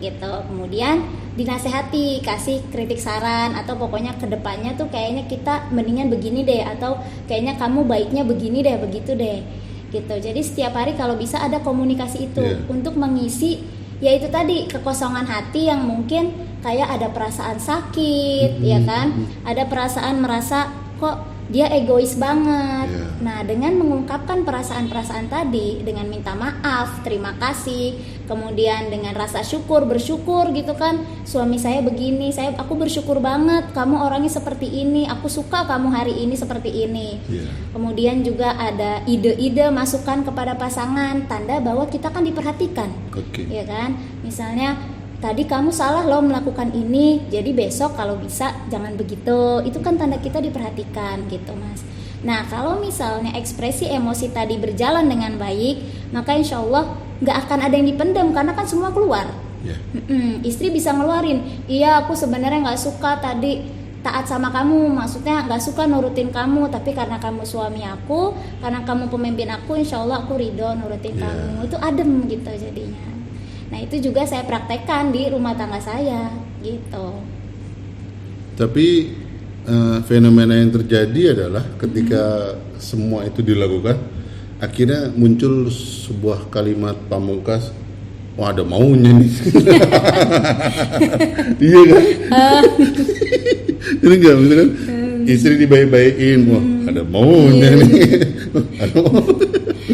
gitu. Kemudian dinasehati, kasih kritik saran, atau pokoknya kedepannya tuh kayaknya kita mendingan begini deh, atau kayaknya kamu baiknya begini deh, begitu deh gitu. Jadi setiap hari kalau bisa ada komunikasi itu untuk mengisi yaitu tadi kekosongan hati yang mungkin kayak ada perasaan sakit ya kan, ada perasaan merasa kok dia egois banget. Nah dengan mengungkapkan perasaan-perasaan tadi, dengan minta maaf, terima kasih, kemudian dengan rasa bersyukur gitu kan, suami saya begini, aku bersyukur banget kamu orangnya seperti ini, aku suka kamu hari ini seperti ini. Kemudian juga ada ide-ide masukan kepada pasangan, tanda bahwa kita kan diperhatikan. Ya kan, misalnya tadi kamu salah loh melakukan ini, jadi besok kalau bisa jangan begitu. Itu kan tanda kita diperhatikan gitu Mas. Nah kalau misalnya ekspresi emosi tadi berjalan dengan baik, maka insya Allah gak akan ada yang dipendam karena kan semua keluar. Istri bisa ngeluarin, iya aku sebenarnya gak suka tadi taat sama kamu, maksudnya gak suka nurutin kamu, tapi karena kamu suami aku, karena kamu pemimpin aku, insya Allah aku ridho nurutin kamu. Itu adem gitu jadinya. Nah itu juga saya praktekkan di rumah tangga saya gitu. Tapi fenomena yang terjadi adalah ketika semua itu dilakukan, akhirnya muncul sebuah kalimat pamungkas, wah ada maunya nih. Iya kan? Ini enggak misalkan istri dibaik-baikin, wah ada maunya nih.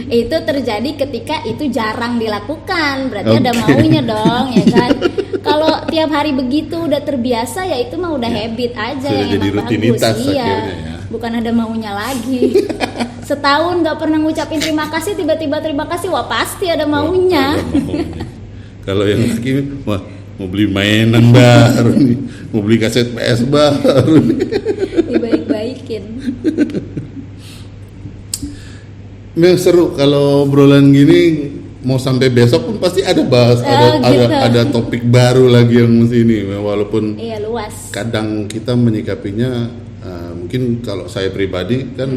Itu terjadi ketika itu jarang dilakukan, berarti ada maunya dong ya kan. Kalau tiap hari begitu udah terbiasa ya itu mah udah habit aja yang jadi emang rutinitas bagus. Akhirnya, ya. Bukan ada maunya lagi. Setahun gak pernah ngucapin terima kasih, tiba-tiba terima kasih, wah pasti ada maunya. Kalau yang laki, wah mau beli mainan baru nih, mau beli kaset PS baru nih. Dibaik-baikin. Memang seru kalau obrolan gini, mau sampai besok pun pasti ada bahas, ada topik baru lagi yang mesti ini, walaupun luas. Kadang kita menyikapinya mungkin kalau saya pribadi kan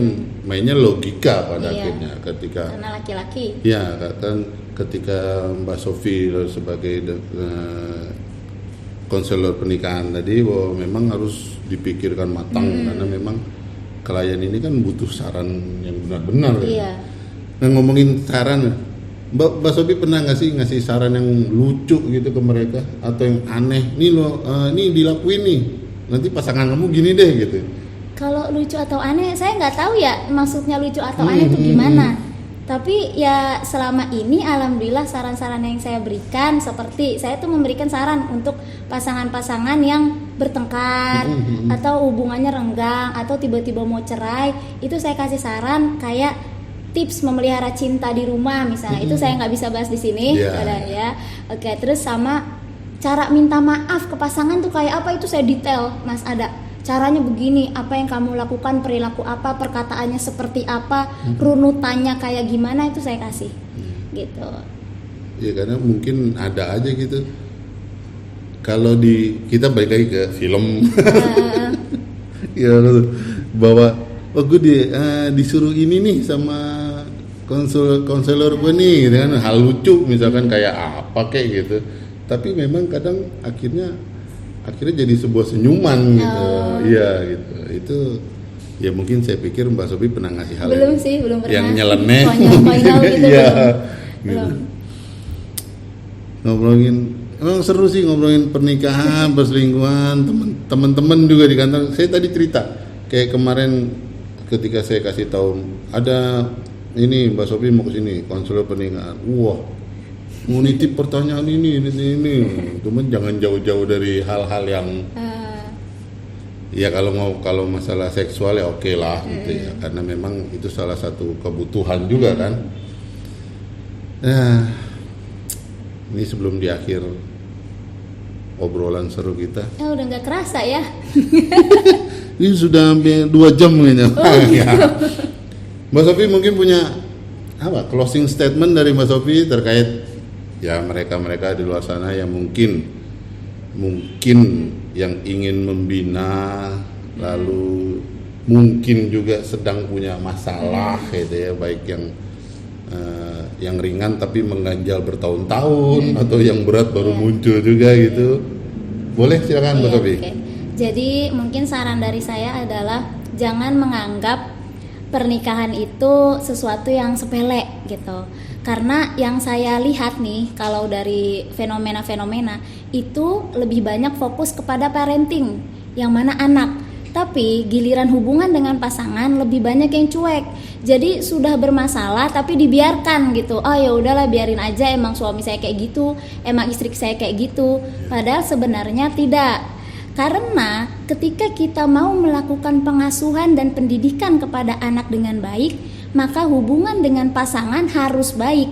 mainnya logika pada akhirnya ketika karena laki-laki. Ya kan ketika Mbak Sofi sebagai konselor pernikahan tadi bahwa memang harus dipikirkan matang karena memang klien ini kan butuh saran yang benar-benar. Nah ngomongin saran, Mbak Sofi pernah nggak sih ngasih saran yang lucu gitu ke mereka atau yang aneh? Nih lo, nih dilakuin nih, nanti pasangan kamu gini deh gitu. Kalau lucu atau aneh, saya nggak tahu ya maksudnya lucu atau aneh itu gimana. Tapi ya selama ini alhamdulillah saran-saran yang saya berikan seperti saya tuh memberikan saran untuk pasangan-pasangan yang bertengkar atau hubungannya renggang atau tiba-tiba mau cerai, itu saya kasih saran kayak tips memelihara cinta di rumah misalnya. Itu saya nggak bisa bahas di sini, ya. Oke, terus sama cara minta maaf ke pasangan tuh kayak apa, itu saya detail Mas, ada caranya begini, apa yang kamu lakukan, perilaku apa, perkataannya seperti apa, runutannya kayak gimana, itu saya kasih gitu. Ya karena mungkin ada aja gitu. Kalau kita balik lagi ke film, ya bahwa gue disuruh ini nih sama konselor gue nih, gitu kan, hal lucu misalkan kayak apa kayak gitu. Tapi memang kadang akhirnya jadi sebuah senyuman gitu. Iya gitu. Itu ya mungkin saya pikir Mbak Sofi pernah ngasih hal belum pernah. Yang nyeleneh. Konyol gitu. Iya. Belum. Ngobrolin emang seru sih ngobrolin pernikahan, perselingkuhan, teman-teman juga di kantor. Saya tadi cerita kayak kemarin ketika saya kasih tahu ada ini Mbak Sofi mau kesini konselor pernikahan. Wah, mau nitip pertanyaan ini. Teman jangan jauh-jauh dari hal-hal yang Ya kalau masalah seksual ya oke lah gitu ya, karena memang itu salah satu kebutuhan juga kan. Nah, ini sebelum di akhir obrolan seru kita. Udah nggak kerasa ya. Ini sudah hampir 2 jam kayaknya. Ya. Mbak Sofi mungkin punya apa closing statement dari Mbak Sofi terkait ya mereka di luar sana yang mungkin yang ingin membina, lalu mungkin juga sedang punya masalah gitu ya, baik yang ringan tapi mengganjal bertahun-tahun atau yang berat baru muncul juga gitu. Boleh silakan Mbak Sofi. Okay. Jadi mungkin saran dari saya adalah jangan menganggap pernikahan itu sesuatu yang sepele gitu. Karena yang saya lihat nih, kalau dari fenomena-fenomena itu lebih banyak fokus kepada parenting, yang mana anak. Tapi giliran hubungan dengan pasangan lebih banyak yang cuek. Jadi sudah bermasalah tapi dibiarkan gitu. Oh ya udahlah biarin aja, emang suami saya kayak gitu, emang istri saya kayak gitu. Padahal sebenarnya tidak. Karena ketika kita mau melakukan pengasuhan dan pendidikan kepada anak dengan baik, maka hubungan dengan pasangan harus baik.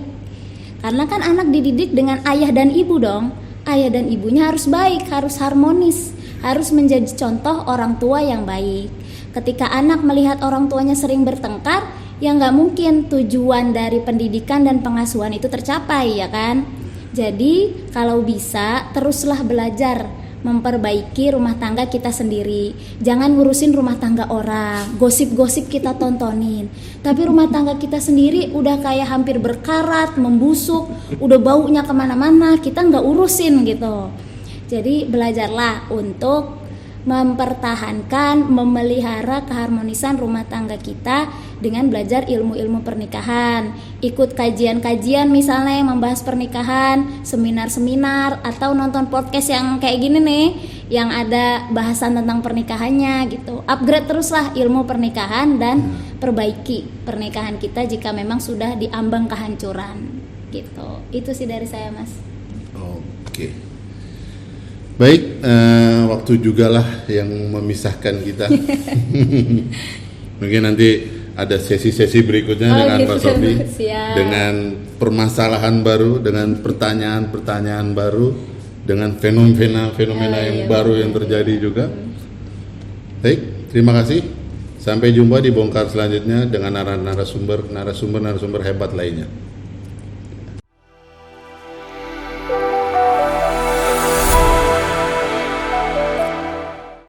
Karena kan anak dididik dengan ayah dan ibu dong. Ayah dan ibunya harus baik, harus harmonis, harus menjadi contoh orang tua yang baik. Ketika anak melihat orang tuanya sering bertengkar, ya nggak mungkin tujuan dari pendidikan dan pengasuhan itu tercapai, ya kan? Jadi kalau bisa teruslah belajar memperbaiki rumah tangga kita sendiri. Jangan ngurusin rumah tangga orang, gosip-gosip kita tontonin. Tapi rumah tangga kita sendiri udah kayak hampir berkarat, membusuk, udah baunya kemana-mana, kita nggak urusin gitu. Jadi belajarlah untuk mempertahankan, memelihara keharmonisan rumah tangga kita dengan belajar ilmu-ilmu pernikahan, ikut kajian-kajian misalnya yang membahas pernikahan, seminar-seminar, atau nonton podcast yang kayak gini nih, yang ada bahasan tentang pernikahannya gitu. Upgrade teruslah ilmu pernikahan dan perbaiki pernikahan kita jika memang sudah diambang kehancuran gitu. Itu sih dari saya, Mas. Oke. Baik, waktu juga lah yang memisahkan kita. Mungkin nanti ada sesi-sesi berikutnya dengan Mbak Sofi, dengan permasalahan baru, dengan pertanyaan-pertanyaan baru, dengan fenomena yang baru yang terjadi juga. Baik, terima kasih. Sampai jumpa di bongkar selanjutnya dengan narasumber hebat lainnya.